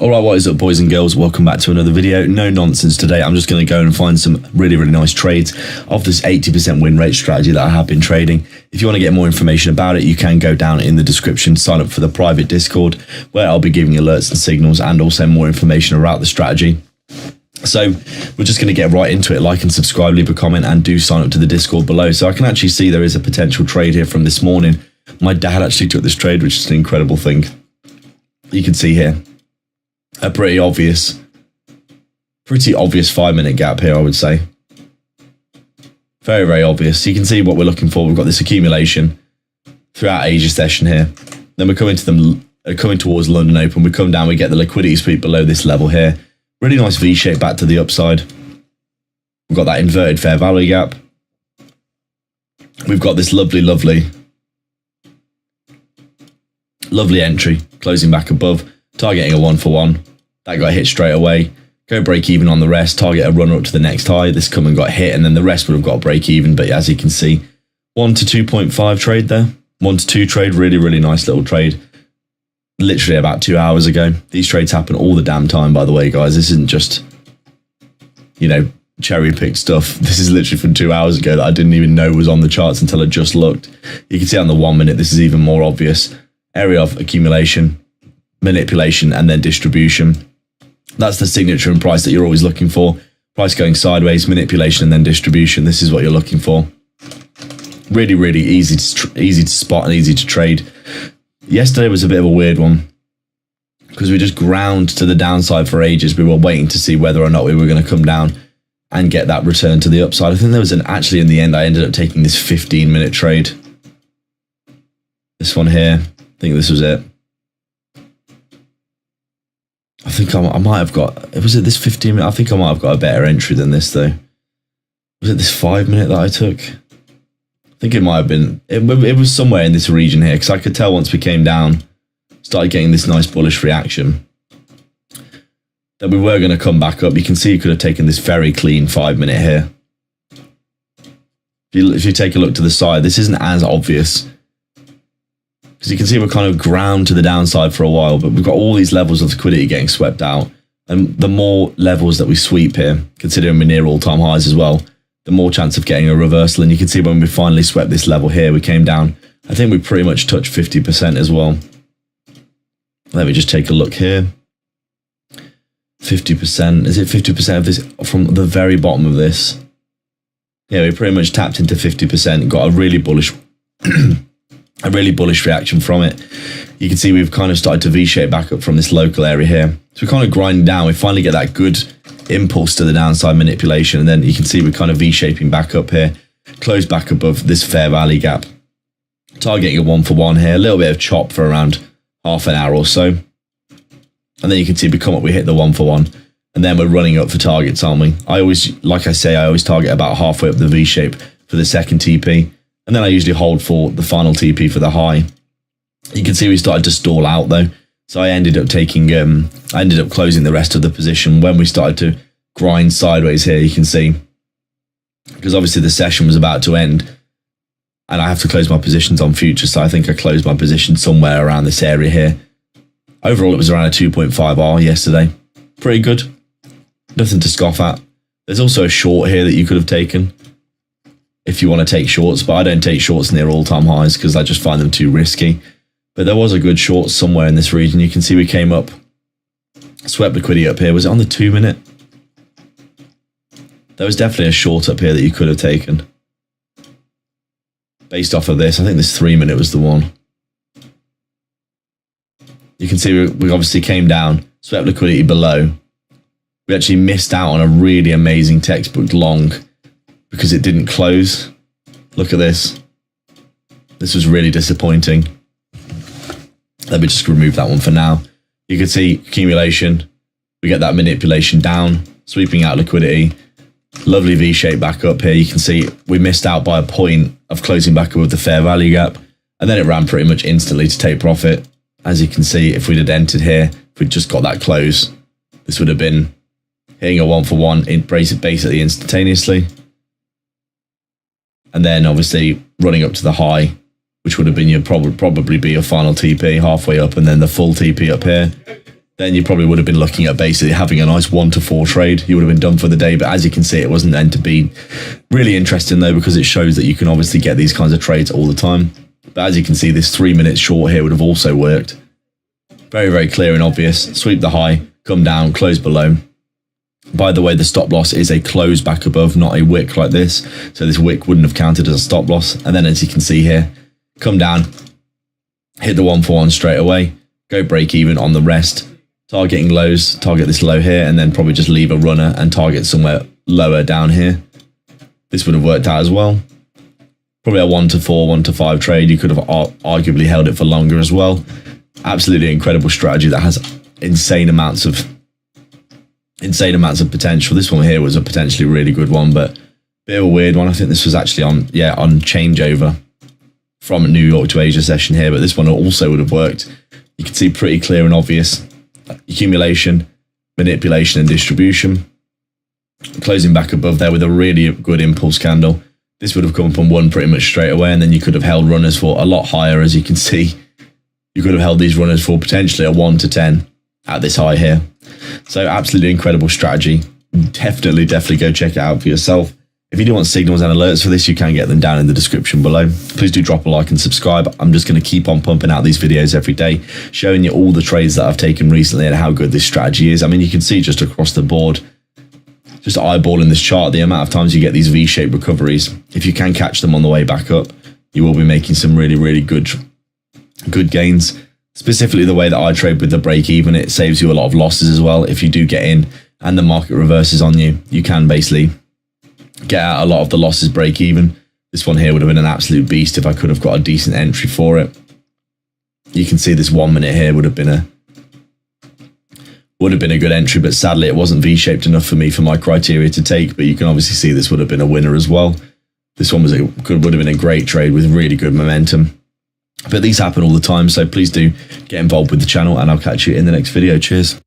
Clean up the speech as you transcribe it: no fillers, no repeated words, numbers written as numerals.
Alright, what is up boys and girls, welcome back to another video. No nonsense today, I'm just going to go and find some really nice trades of this 80% win rate strategy that I have been trading. If you want to get more information about it, you can go down in the description, sign up for the private Discord where I'll be giving alerts and signals and also more information about the strategy. So we're just going to get right into it. Like and subscribe, leave a comment and do sign up to the Discord below. So I can actually see there is a potential trade here from this morning. My dad actually took this trade, which is an incredible thing. You can see here a pretty obvious 5-minute gap here, I would say. Very obvious. You can see what we're looking for. We've got this accumulation throughout Asia session here. Then we're coming to them, coming towards London Open. We come down, we get the liquidity sweep below this level here. Really nice V shape back to the upside. We've got that inverted fair value gap. We've got this lovely entry closing back above, targeting a 1-for-1. That got hit straight away. Go break even on the rest, target a runner up to the next high. This come and got hit, and then the rest would have got break even. But as you can see, 1 to 2.5 trade there. 1 to 2 trade, really nice little trade. Literally about 2 hours ago. These trades happen all the damn time, by the way, guys. This isn't just, you know, cherry picked stuff. This is literally from 2 hours ago that I didn't even know was on the charts until I just looked. You can see on the 1 minute, this is even more obvious. Area of accumulation, manipulation, and then distribution. That's the signature and price that you're always looking for. Price going sideways, manipulation, and then distribution. This is what you're looking for. Really easy to spot and easy to trade. Yesterday was a bit of a weird one because we just ground to the downside for ages. We were waiting to see whether or not we were going to come down and get that return to the upside. I think there was actually in the end, I ended up taking this 15-minute trade. This one here, I think this was it. I think I might have got, was it this 15-minute? I think I might have got a better entry than this though. Was it this 5-minute that I took? I think it might have been, it was somewhere in this region here because I could tell once we came down, started getting this nice bullish reaction, that we were going to come back up. You can see you could have taken this very clean 5-minute here. If you take a look to the side, this isn't as obvious. Because you can see we're kind of ground to the downside for a while, but we've got all these levels of liquidity getting swept out. And the more levels that we sweep here, considering we're near all-time highs as well, the more chance of getting a reversal. And you can see when we finally swept this level here, we came down. I think we pretty much touched 50% as well. Let me just take a look here. 50%. Is it 50% of this from the very bottom of this? Yeah, we pretty much tapped into 50%. Got a really bullish reaction from it. You can see we've kind of started to V-shape back up from this local area here. So we kind of grind down. We finally get that good impulse to the downside manipulation. And then you can see we're kind of V-shaping back up here. Close back above this fair value gap. Targeting a 1-for-1 here. A little bit of chop for around half an hour or so. And then you can see we come up, we hit the 1-for-1. And then we're running up for targets, aren't we? I always, like I say, I always target about halfway up the V-shape for the second TP. And then I usually hold for the final TP for the high. You can see we started to stall out though. So I ended up taking, I ended up closing the rest of the position when we started to grind sideways here, you can see. Because obviously the session was about to end. And I have to close my positions on futures. So I think I closed my position somewhere around this area here. Overall, it was around a 2.5R yesterday. Pretty good. Nothing to scoff at. There's also a short here that you could have taken if you want to take shorts, but I don't take shorts near all-time highs because I just find them too risky. But there was a good short somewhere in this region. You can see we came up, swept liquidity up here. Was it on the 2-minute? There was definitely a short up here that you could have taken. Based off of this, I think this 3-minute was the one. You can see we obviously came down, swept liquidity below. We actually missed out on a really amazing textbook long because it didn't close. Look at this. This was really disappointing. Let me just remove that one for now. You can see accumulation. We get that manipulation down, sweeping out liquidity. Lovely V-shape back up here. You can see we missed out by a point of closing back up with the fair value gap. And then it ran pretty much instantly to take profit. As you can see, if we'd had entered here, if we'd just got that close, this would have been hitting a 1-for-1 basically instantaneously. And then obviously running up to the high, which would have been your probably be your final TP halfway up, and then the full TP up here. then you probably would have been looking at basically having a nice 1 to 4 trade. You would have been done for the day. But as you can see, it wasn't meant to be. Really interesting though, because it shows that you can obviously get these kinds of trades all the time. But as you can see, this 3 minute short here would have also worked. Very, very clear and obvious. Sweep the high, come down, close below. By the way, the stop loss is a close back above, not a wick like this. So this wick wouldn't have counted as a stop loss. And then as you can see here, come down, hit the 141 straight away, go break even on the rest, targeting lows, target this low here, and then probably just leave a runner and target somewhere lower down here. This would have worked out as well. Probably a 1 to 4, 1 to 5 trade. You could have arguably held it for longer as well. Absolutely incredible strategy that has insane amounts of potential. This one here was a potentially really good one, but bit of a weird one. I think this was actually on changeover from New York to Asia session here, but this one also would have worked. You can see pretty clear and obvious accumulation, manipulation, and distribution. Closing back above there with a really good impulse candle. This would have come from one pretty much straight away, and then you could have held runners for a lot higher. As you can see, you could have held these runners for potentially a 1 to 10 at this high here. So absolutely incredible strategy. Definitely go check it out for yourself. If you do want signals and alerts for this, you can get them down in the description below. Please do drop a like and subscribe. I'm just going to keep on pumping out these videos every day, showing you all the trades that I've taken recently and how good this strategy is. I mean, you can see just across the board, just eyeballing this chart, the amount of times you get these V-shaped recoveries. If you can catch them on the way back up, you will be making some really good gains. Specifically the way that I trade with the break even, it saves you a lot of losses as well. If you do get in and the market reverses on you, you can basically get out a lot of the losses break even. This one here would have been an absolute beast if I could have got a decent entry for it. You can see this 1 minute here would have been a good entry, but sadly it wasn't V-shaped enough for me for my criteria to take. But you can obviously see this would have been a winner as well. This one would have been a great trade with really good momentum. But these happen all the time, so please do get involved with the channel, and I'll catch you in the next video. Cheers.